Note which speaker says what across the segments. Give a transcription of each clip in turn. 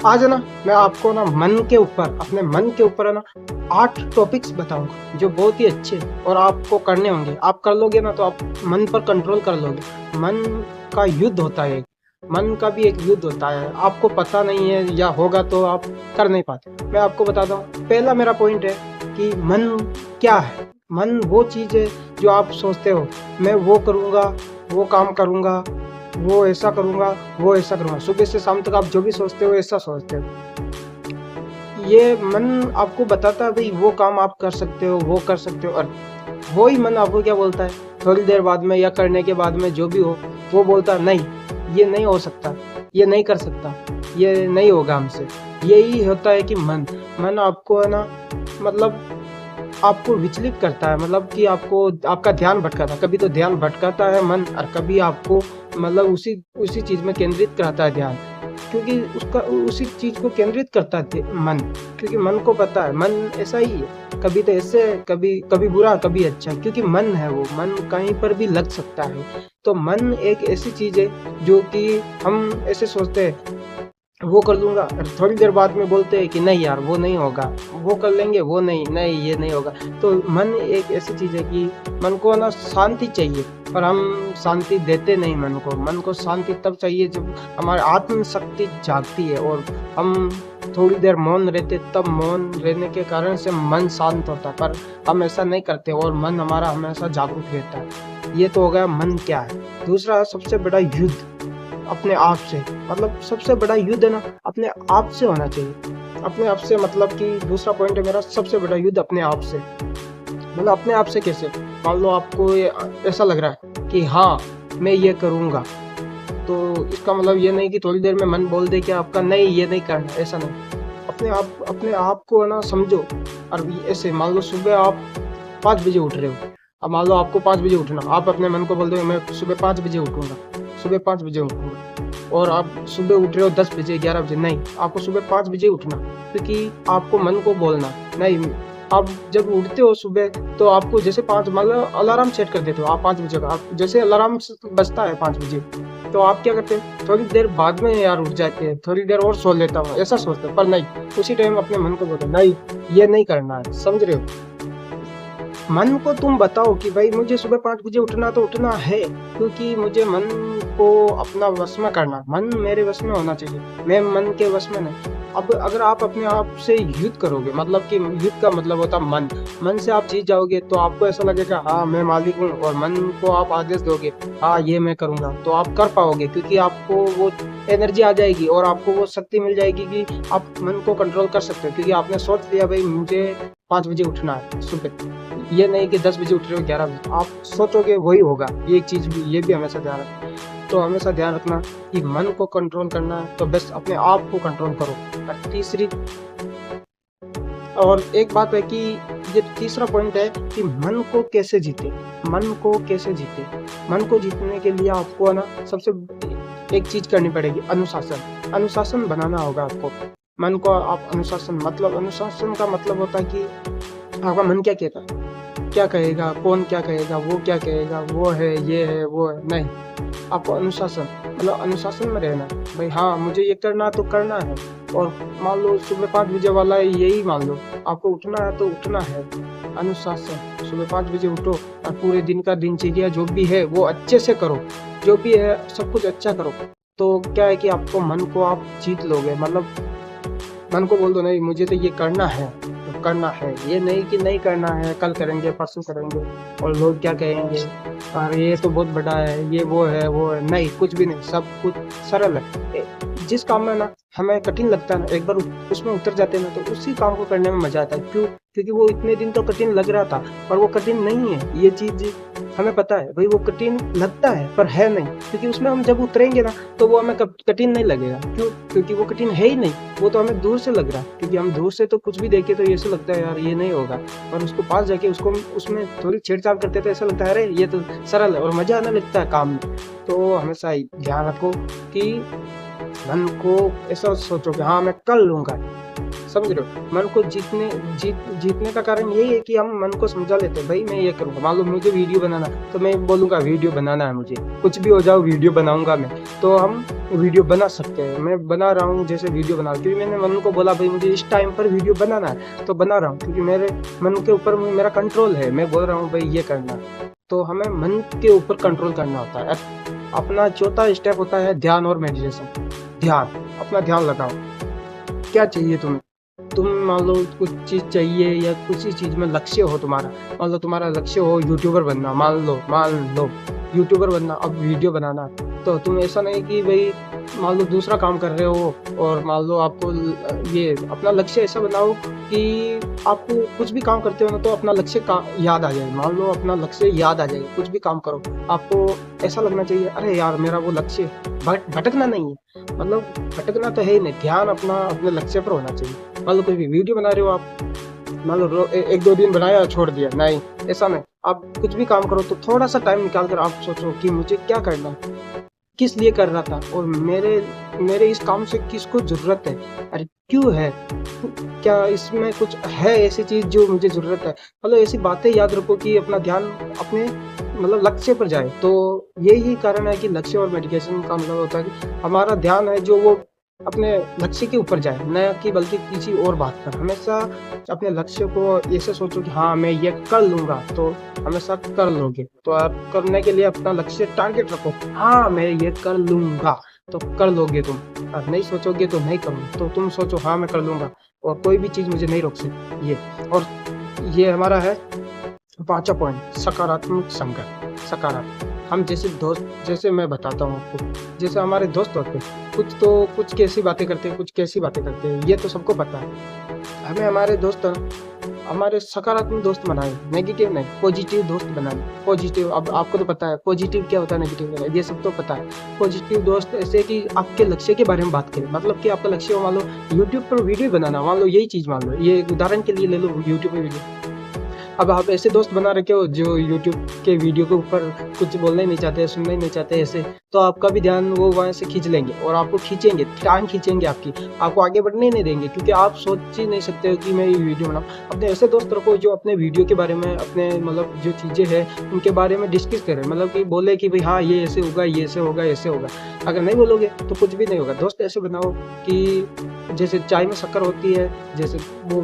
Speaker 1: आज है ना, मैं आपको ना मन के ऊपर, अपने मन के ऊपर है ना 8 टॉपिक्स बताऊँगा, जो बहुत ही अच्छे और आपको करने होंगे। आप कर लोगे ना तो आप मन पर कंट्रोल कर लोगे। मन का युद्ध होता है एक, मन का भी एक युद्ध होता है। आपको पता नहीं है या होगा तो आप कर नहीं पाते। मैं आपको बताता हूँ, पहला मेरा पॉइंट है कि मन क्या है? मन वो चीज़ है जो आप सोचते हो, मैं वो करूँगा, वो काम करूँगा, वो ऐसा करूँगा, वो ऐसा करूँगा। सुबह से शाम तक आप जो भी सोचते हो ऐसा सोचते हो। ये मन आपको बताता है भई वो काम आप कर सकते हो, वो कर सकते हो और वो ही मन आपको क्या बोलता है, थोड़ी देर बाद में या करने के बाद में जो भी हो, वो बोलता है नहीं, ये नहीं हो सकता, ये नहीं कर सकता, ये नहीं होगा हमसे। यही होता है कि मन आपको है ना, मतलब आपको विचलित करता है, मतलब कि आपको आपका ध्यान भटकाता है। कभी तो ध्यान भटकाता है मन और कभी आपको मतलब उसी उसी चीज़ में केंद्रित कराता है ध्यान। क्योंकि उसका उसी चीज़ को केंद्रित करता है मन, क्योंकि मन को पता है मन ऐसा ही है। कभी तो ऐसे है, कभी कभी बुरा, कभी अच्छा, क्योंकि मन है वो, मन कहीं पर भी लग सकता है। तो मन एक ऐसी चीज़ है जो कि हम ऐसे सोचते हैं वो कर लूँगा और थोड़ी देर बाद में बोलते हैं कि नहीं यार वो नहीं होगा, वो कर लेंगे, वो नहीं, नहीं ये नहीं होगा। तो मन एक ऐसी चीज़ है कि मन को ना शांति चाहिए, पर हम शांति देते नहीं मन को। मन को शांति तब चाहिए जब हमारी आत्म शक्ति जागती है और हम थोड़ी देर मौन रहते, तब मौन रहने के कारण से मन शांत होता है, पर हम ऐसा नहीं करते और मन हमारा हमेशा जागरूक रहता है। ये तो हो गया मन क्या है। दूसरा सबसे बड़ा युद्ध अपने आप से, मतलब सबसे बड़ा युद्ध है ना अपने आप से होना चाहिए। अपने आप से मतलब कि दूसरा पॉइंट है मेरा, सबसे बड़ा युद्ध अपने आप से। मतलब अपने आप से कैसे? मान लो आपको ऐसा लग रहा है कि हाँ, मैं ये करूँगा, तो इसका मतलब ये नहीं कि थोड़ी देर में मन बोल दे कि आपका नहीं ये नहीं करना, ऐसा नहीं। अपने आप को है ना समझो। और ऐसे मान लो सुबह आप 5 बजे उठ रहे हो। अब मान लो आपको 5 बजे उठना, आप अपने मन को बोल दो मैं सुबह 5 बजे उठूँगा, सुबह 5 बजे उठूँगा। और आप सुबह उठ रहे हो 10 बजे, 11 बजे, नहीं, आपको सुबह 5 बजे उठना, क्योंकि आपको मन को बोलना नहीं। आप जब उठते हो सुबह तो आपको जैसे 5 मतलब अलार्म सेट कर देते हो आप 5 बजे का, आप जैसे अलार्म बजता है 5 बजे, तो आप क्या करते हैं, थोड़ी देर बाद में यार उठ जाते हैं, थोड़ी देर और सो लेता हूँ, ऐसा सोचते हो। पर नहीं, उसी टाइम अपने मन को बोलो नहीं, ये नहीं करना है, समझ रहे हो? मन को तुम बताओ कि भाई मुझे सुबह 5 बजे उठना तो उठना है, क्योंकि मुझे मन को अपना वश में करना, मन मेरे वश में होना चाहिए, मैं मन के वश में नहीं। अब अगर आप अपने आप से युद्ध करोगे, मतलब कि युद्ध का मतलब होता है मन से आप जीत जाओगे तो आपको ऐसा लगेगा हाँ मैं मालिक हूँ, और मन को आप आदेश दोगे हाँ ये मैं करूँगा, तो आप कर पाओगे, क्योंकि आपको वो एनर्जी आ जाएगी और आपको वो शक्ति मिल जाएगी कि आप मन को कंट्रोल कर सकते हो, क्योंकि आपने सोच लिया भाई मुझे 5 बजे उठना है सुबह। ये नहीं कि 10 बजे उठ रहे हो, 11 बजे आप सोचोगे वही होगा। ये एक चीज़ भी, ये भी हमेशा ध्यान रखना। तो हमेशा ध्यान रखना कि मन को कंट्रोल करना है तो बस अपने आप को कंट्रोल करो। और तीसरी और एक बात है कि ये तीसरा पॉइंट है कि मन को कैसे जीते, मन को कैसे जीते। मन को जीतने के लिए आपको है ना सबसे एक चीज़ करनी पड़ेगी, अनुशासन। अनुशासन बनाना होगा आपको। मन को आप अनुशासन, मतलब अनुशासन का मतलब होता है कि आपका मन क्या कहता है, क्या कहेगा, कौन क्या कहेगा, वो क्या कहेगा, वो है, ये है, वो है, नहीं। आपको अनुशासन, मतलब अनुशासन में रहना है। भाई हाँ, मुझे ये करना है तो करना है। और मान लो सुबह 5 बजे वाला है, यही मान लो, आपको उठना है तो उठना है। अनुशासन, सुबह 5 बजे उठो और पूरे दिन का दिनचर्या जो भी है वो अच्छे से करो। जो भी है सब कुछ अच्छा करो। तो क्या है कि आपको मन को आप जीत लोगे, मतलब मन को बोल दो नहीं मुझे तो ये करना है, तो करना है। ये नहीं कि नहीं करना है, कल करेंगे, परसों करेंगे और लोग क्या कहेंगे, अरे ये तो बहुत बड़ा है, ये वो है, वो है। नहीं, कुछ भी नहीं, सब कुछ सरल है। जिस काम में ना हमें कठिन लगता है ना, एक बार उसमें उतर जाते हैं ना तो उसी काम को करने में मजा आता है। क्यों? क्योंकि वो इतने दिन तो कठिन लग रहा था, पर वो कठिन नहीं है। ये चीज़ हमें पता है भाई, वो कठिन लगता है पर है नहीं, क्योंकि उसमें हम जब उतरेंगे ना तो वो हमें कठिन नहीं लगेगा। क्यों? क्योंकि वो कठिन है ही नहीं, वो तो हमें दूर से लग रहा है। क्योंकि हम दूर से तो कुछ भी देखे तो ऐसे लगता है यार ये नहीं होगा, और उसको पास जाके उसको उसमें थोड़ी छेड़छाड़ करते तो ऐसा लगता है अरे ये तो सरल है, और मजा आने लगता है काम में। तो हमेशा ध्यान रखो कि मन को ऐसा सोचो कि हाँ मैं कर लूँगा, समझ रहे हो? मन को जीतने का कारण यही है कि हम मन को समझा लेते हैं, भाई मैं ये करूँगा। मान लो मुझे वीडियो बनाना, तो मैं बोलूँगा वीडियो बनाना है मुझे, कुछ भी हो जाओ वीडियो बनाऊँगा मैं, तो हम वीडियो बना सकते हैं। मैं बना रहा हूँ जैसे वीडियो बना, क्योंकि मैंने मन को बोला भाई मुझे इस टाइम पर वीडियो बनाना है, तो बना रहा हूँ, क्योंकि मेरे मन के ऊपर मेरा कंट्रोल है। मैं बोल रहा हूँ भाई ये करना है, तो हमें मन के ऊपर कंट्रोल करना होता है। अपना चौथा स्टेप होता है ध्यान और मेडिटेशन। ध्यान, अपना ध्यान लगाओ। क्या चाहिए तुम्हें? तुम मान लो कुछ चीज़ चाहिए या किसी चीज़ में लक्ष्य हो तुम्हारा, मान लो तुम्हारा लक्ष्य हो यूट्यूबर बनना, मान लो यूट्यूबर बनना, अब वीडियो बनाना, तो तुम ऐसा नहीं कि भाई मान लो दूसरा काम कर रहे हो और मान लो आपको ये अपना लक्ष्य ऐसा बनाओ कि आपको कुछ भी काम करते हो ना तो अपना लक्ष्य का याद आ जाए। मान लो अपना लक्ष्य याद आ जाए, कुछ भी काम करो आपको ऐसा लगना चाहिए, अरे यार मेरा वो लक्ष्य भटकना नहीं है, मतलब भटकना तो है ही नहीं, ध्यान अपना अपने लक्ष्य पर होना चाहिए। मान लो कोई भी वीडियो बना रहे हो आप, मान लो एक दो दिन बनाया छोड़ दिया, नहीं ऐसा नहीं। आप कुछ भी काम करो तो थोड़ा सा टाइम निकाल कर आप सोचो कि मुझे क्या करना है, किस लिए कर रहा था, और मेरे इस काम से किसको जरूरत है, अरे क्यों है, क्या इसमें कुछ है ऐसी चीज जो मुझे जरूरत है। मतलब ऐसी बातें याद रखो कि अपना ध्यान अपने मतलब लक्ष्य पर जाए। तो यही कारण है कि लक्ष्य और मेडिटेशन का मतलब होता है कि हमारा ध्यान है जो वो अपने लक्ष्य के ऊपर जाए, न कि बल्कि किसी और बात पर। हमेशा अपने लक्ष्य को ऐसे सोचो कि हाँ मैं ये कर लूंगा, तो हमेशा कर लोगे। तो आप करने के लिए अपना लक्ष्य टारगेट रखो, हाँ मैं ये कर लूंगा, तो कर लोगे तुम। और नहीं सोचोगे तो नहीं करोगे, तो तुम सोचो हाँ मैं कर लूंगा और कोई भी चीज मुझे नहीं रोक सकती। ये और ये हमारा है पांचवा पॉइंट, सकारात्मक संगत। सकारात्मक, हम जैसे मैं बताता हूँ आपको, जैसे हमारे दोस्त होते हैं, कुछ कैसी बातें करते हैं, कुछ कैसी बातें करते हैं, ये तो सबको पता है। हमें हमारे सकारात्मक दोस्त बनाए, नेगेटिव नहीं, पॉजिटिव दोस्त बनाए। पॉजिटिव, अब आपको तो पता है पॉजिटिव क्या होता है, नेगेटिव क्या होता है, ये सब तो पता है। पॉजिटिव दोस्त ऐसे कि आपके लक्ष्य के बारे में बात करें, मतलब कि आपका लक्ष्य हो मान लो यूट्यूब पर वीडियो बनाना, मान लो यही चीज मान लो, ये उदाहरण के लिए ले लो यूट्यूब पर वीडियो। अब आप ऐसे दोस्त बना रखे हो जो यूट्यूब के वीडियो के ऊपर कुछ बोलना ही नहीं चाहते, सुनना ही नहीं चाहते ऐसे, तो आपका भी ध्यान वो वहाँ से खींच लेंगे और आपको खींचेंगे, टांग खींचेंगे आपको आगे बढ़ने ही नहीं देंगे, क्योंकि आप सोच ही नहीं सकते हो कि मैं ये वीडियो बनाऊँ। अपने ऐसे दोस्त रखो जो अपने वीडियो के बारे में, अपने मतलब जो चीज़ें हैं उनके बारे में डिस्कस करें, मतलब कि बोले कि भाई हाँ ये ऐसे होगा, ये ऐसे होगा, ऐसे होगा। अगर नहीं बोलोगे तो कुछ भी नहीं होगा। दोस्त ऐसे बनाओ कि जैसे चाय में शक्कर होती है, जैसे वो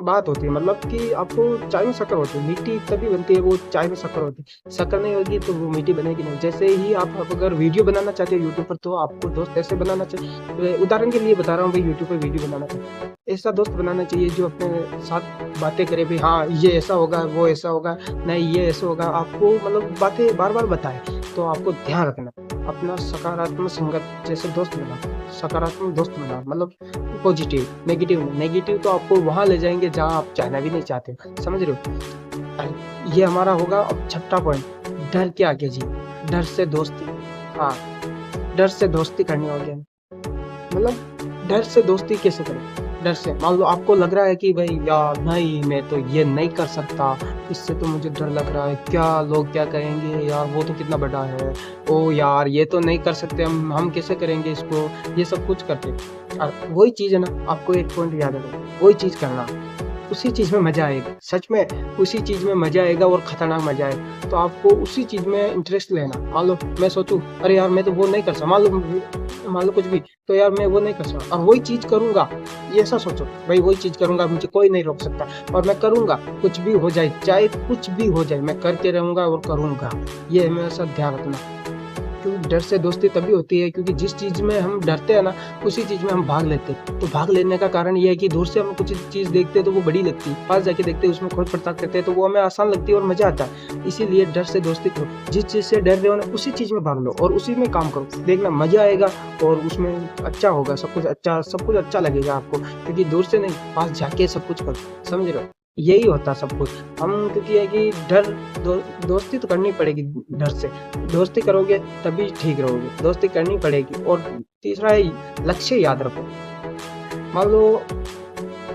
Speaker 1: बात होती है, मतलब कि आपको चाय में शक्कर होती है, मीठी तभी बनती है वो चाय में शक्कर होती है, शक्कर नहीं होगी तो वो मीठी बनेगी नहीं। जैसे ही आप अगर वीडियो बनाना चाहते हो यूट्यूब पर, तो आपको दोस्त ऐसे बनाना चाहिए, उदाहरण के लिए बता रहा हूँ भाई, यूट्यूब पर वीडियो बनाना चाहिए, ऐसा दोस्त बनाना चाहिए जो अपने साथ बातें करे, भाई हाँ ये ऐसा होगा, वो ऐसा होगा, नहीं ये ऐसा होगा, आपको मतलब बातें बार बार बताए। तो आपको ध्यान रखना, अपना सकारात्मक संगत जैसे दोस्त बना, सकारात्मक दोस्त बना, मतलब पॉजिटिव, नेगेटिव तो आपको वहां ले जाएंगे जहां आप जाना भी नहीं चाहते, समझ रहे हो। ये हमारा होगा अब छठा पॉइंट, डर के आगे जी, डर से दोस्ती। हाँ, डर से दोस्ती करनी होगी, मतलब डर से दोस्ती कैसे करें। डर से, मान लो आपको लग रहा है कि भाई यार नहीं मैं तो ये नहीं कर सकता, इससे तो मुझे डर लग रहा है, क्या लोग क्या कहेंगे यार, वो तो कितना बड़ा है, ओ यार ये तो नहीं कर सकते हम कैसे करेंगे इसको, ये सब कुछ करते। और वही चीज़ है ना, आपको एक पॉइंट याद रखो, वही चीज़ करना, उसी चीज़ में मजा आएगा, सच में उसी चीज़ में मजा आएगा और खतरनाक मजा आएगा। तो आपको उसी चीज़ में इंटरेस्ट लेना। मान लो मैं सोचूं अरे यार मैं तो वो नहीं कर सकता, मान लो कुछ भी, तो यार मैं वो नहीं कर सकता और वही चीज़ करूंगा, ये ऐसा सोचो भाई वही चीज़ करूंगा, मुझे कोई नहीं रोक सकता और मैं करूंगा, कुछ भी हो जाए, चाहे कुछ भी हो जाए मैं करके रहूंगा और करूंगा। ये हमेशा ध्यान रखना, क्योंकि डर से दोस्ती तभी होती है क्योंकि जिस चीज़ में हम डरते हैं ना उसी चीज़ में हम भाग लेते हैं। तो भाग लेने का कारण ये है कि दूर से हम कुछ चीज़ देखते हैं तो वो बड़ी लगती है, पास जाके देखते हैं उसमें खोज पड़ताल करते हैं तो वो हमें आसान लगती है और मजा आता है। इसीलिए डर से दोस्ती करो, जिस चीज़ से डर रहे हो ना उसी चीज़ में भाग लो और उसी में काम करो, देखना मजा आएगा और उसमें अच्छा होगा, सब कुछ अच्छा लगेगा आपको, क्योंकि दूर से नहीं पास जाके सब कुछ करो, समझ रहे हो। यही होता सब कुछ। हम क्योंकि है कि दोस्ती तो करनी पड़ेगी, डर से दोस्ती करोगे तभी ठीक रहोगे, दोस्ती करनी पड़ेगी। और तीसरा है लक्ष्य याद रखो। मान लो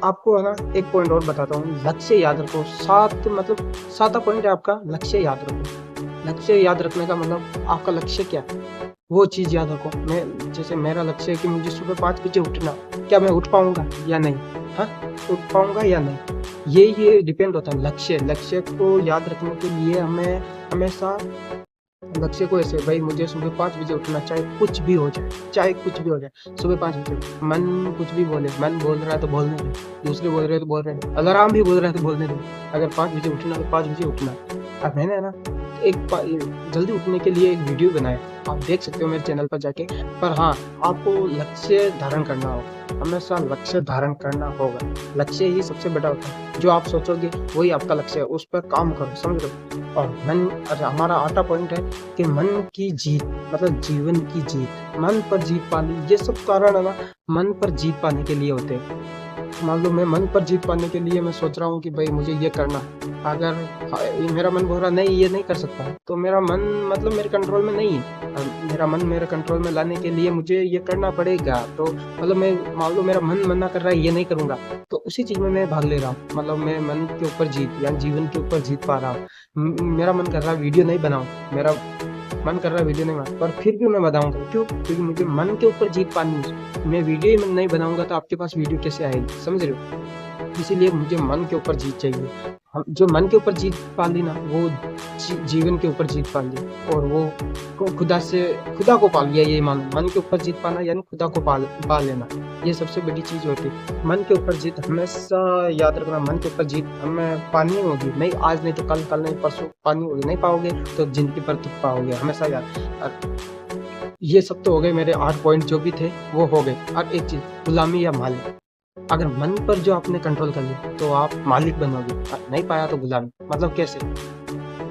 Speaker 1: आपको है ना एक पॉइंट और बताता हूँ, लक्ष्य याद रखो। सातवां पॉइंट है आपका लक्ष्य याद रखो। लक्ष्य याद रखने का मतलब आपका लक्ष्य क्या है वो चीज़ याद रखो। जैसे मेरा लक्ष्य है कि मुझे सुबह 5 बजे उठना, क्या मैं उठ पाऊंगा या नहीं, हाँ, उठ पाऊँगा या नहीं। ये डिपेंड होता है लक्ष्य को याद रखने के लिए हमें हमेशा लक्ष्य को ऐसे भाई मुझे सुबह 5 बजे उठना, चाहे कुछ भी हो जाए, सुबह 5 बजे। मन कुछ भी बोले, मन बोल रहा है तो बोलने दो, दूसरे बोल रहे हैं तो बोल रहे हैं, अलार्म भी बोल रहा है तो बोलने दो। अगर 5 बजे उठना तो 5 बजे उठना। अब मैंने है ना जल्दी उठने के लिए एक वीडियो बनाया, आप देख सकते हो मेरे चैनल पर जाके। पर हाँ, आपको लक्ष्य धारण करना होगा, हमेशा लक्ष्य धारण करना होगा। लक्ष्य ही सबसे बड़ा होता है, जो आप सोचोगे वही आपका लक्ष्य है, उस पर काम करो, समझ लो। और हमारा 8वां पॉइंट है कि मन की जीत, मतलब जीवन की जीत, मन पर जीत पानी। ये सब कारण है ना मन पर जीत पाने के लिए होते हैं। मान लो मैं मन पर जीत पाने के लिए मैं सोच रहा हूँ कि भाई मुझे ये करना, अगर मेरा मन बोल रहा नहीं ये नहीं कर सकता, तो मेरा मन मतलब मेरे कंट्रोल में नहीं है। मेरा मन मेरे कंट्रोल में लाने के लिए मुझे ये करना पड़ेगा। तो मतलब मैं मान लो मेरा मन मना कर रहा है ये नहीं करूँगा, तो उसी चीज़ में मैं भाग ले रहा हूँ। मतलब मैं मन के ऊपर जीत या जीवन के ऊपर जीत पा रहा हूँ। मेरा मन कर रहा है वीडियो नहीं बनाऊँ, मेरा मन कर रहा है वीडियो नहीं बना, पर फिर भी मैं बताऊँगा। क्यों? क्योंकि मुझे मन के ऊपर जीत पानी है। मैं वीडियो ही नहीं बनाऊँगा तो आपके पास वीडियो कैसे आएगी, समझ रहे हो? इसीलिए मुझे मन के ऊपर जीत चाहिए। हम जो मन के ऊपर जीत पा ली ना, वो जीवन के ऊपर जीत पा ली, और वो खुदा को पा लिया। ये मान मन के ऊपर जीत पाना यानी खुदा को पा लेना, ये सबसे बड़ी चीज़ होती है। मन के ऊपर जीत हमेशा याद रखना, मन के ऊपर जीत हमें पानी होगी, नहीं आज नहीं तो कल, कल नहीं परसों पानी होगी। नहीं पाओगे तो ज़िंदगी भर तुम पाओगे, हमेशा याद। ये सब तो हो गए मेरे 8 पॉइंट जो भी थे वो हो गए। अब एक चीज़, गुलामी या मालिक। अगर मन पर जो आपने कंट्रोल कर लिया तो आप मालिक बनोगे, और नहीं पाया तो गुलामी। मतलब कैसे?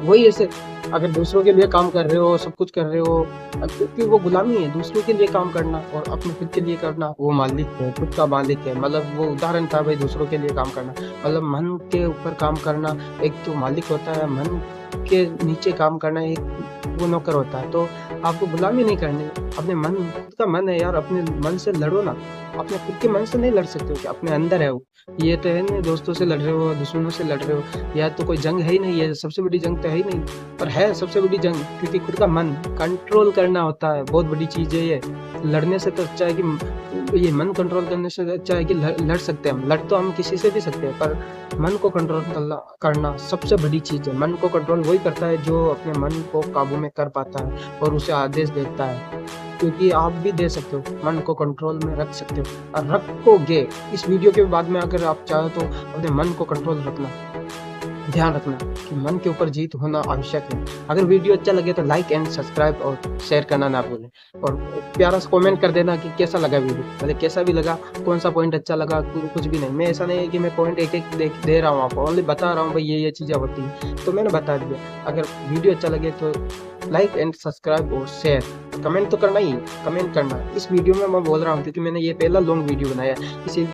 Speaker 1: वही ऐसे, अगर दूसरों के लिए काम कर रहे हो, सब कुछ कर रहे हो, क्योंकि वो गुलामी है। दूसरों के लिए काम करना और अपने खुद के लिए करना, वो मालिक है, खुद का मालिक है। मतलब वो उदाहरण था भाई, दूसरों के लिए काम करना मतलब मन के ऊपर काम करना। एक तो मालिक होता है, मन के नीचे काम करना एक वो नौकर होता है। तो आपको गुलामी नहीं करनी, अपने मन, खुद का मन है यार, अपने मन से लड़ो ना। अपने खुद के मन से नहीं लड़ सकते हो, कि अपने अंदर है वो। ये तो है नहीं दोस्तों से लड़ रहे हो, दुश्मनों से लड़ रहे हो, या तो कोई जंग है ही नहीं है, सबसे बड़ी जंग तो है ही नहीं। पर है सबसे बड़ी जंग, क्योंकि खुद का मन कंट्रोल करना होता है, बहुत बड़ी चीज़ है ये। लड़ने से तो अच्छा है कि ये मन कंट्रोल करने से अच्छा है कि लड़ सकते हैं हम। लड़ तो हम किसी से भी सकते हैं, पर मन को कंट्रोल करना सबसे बड़ी चीज़ है। मन को कंट्रोल वही करता है जो अपने मन को काबू में कर पाता है और उसे आदेश देता है। क्योंकि आप भी दे सकते हो, मन को कंट्रोल में रख सकते हो और रखोगे। इस वीडियो के बाद में अगर आप चाहो तो अपने मन को कंट्रोल रखना, ध्यान रखना कि मन के ऊपर जीत होना आवश्यक है। अगर वीडियो अच्छा लगे तो लाइक एंड सब्सक्राइब और शेयर करना ना भूलें, और प्यारा सा कमेंट कर देना कि कैसा लगा वीडियो, मतलब कैसा भी लगा, कौन सा पॉइंट अच्छा लगा। कुछ भी नहीं, मैं ऐसा नहीं है कि मैं पॉइंट एक एक दे रहा हूँ आपको, ओनली बता रहा हूँ भाई ये चीज़ें होती हैं, तो मैंने बता दिया। अगर वीडियो अच्छा लगे तो लाइक एंड सब्सक्राइब और शेयर, कमेंट तो करना ही, कमेंट करना। इस वीडियो में मैं बोल रहा हूँ क्योंकि मैंने ये पहला लॉन्ग वीडियो बनाया है, इसी